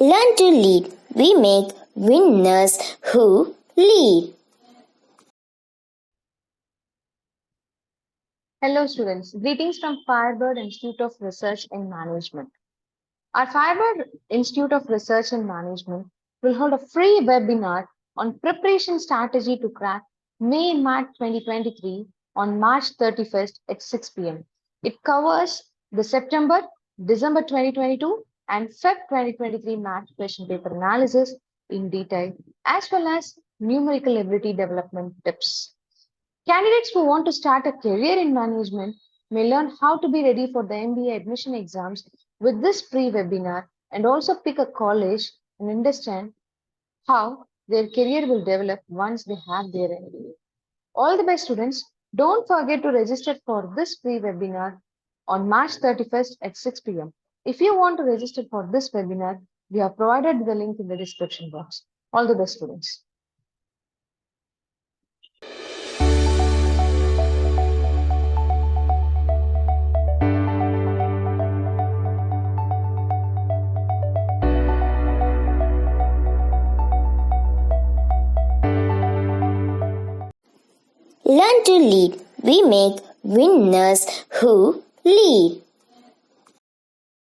Learn to lead. We make winners who lead. Hello students, greetings from Firebird Institute of Research and Management. Our Firebird Institute of Research and Management will hold a free webinar on preparation strategy to crack May-MAT 2023 on March 31st at 6 p.m. It covers the September, December 2022 and Feb 2023 MAT question paper analysis in detail as well as numerical ability development tips. Candidates who want to start a career in management may learn how to be ready for the MBA admission exams with this free webinar and also pick a college and understand how their career will develop once they have their MBA. All the best students. Don't forget to register for this free webinar on March 31st at 6 p.m. If you want to register for this webinar, we have provided the link in the description box. All the best students. Learn to lead. We make winners who lead.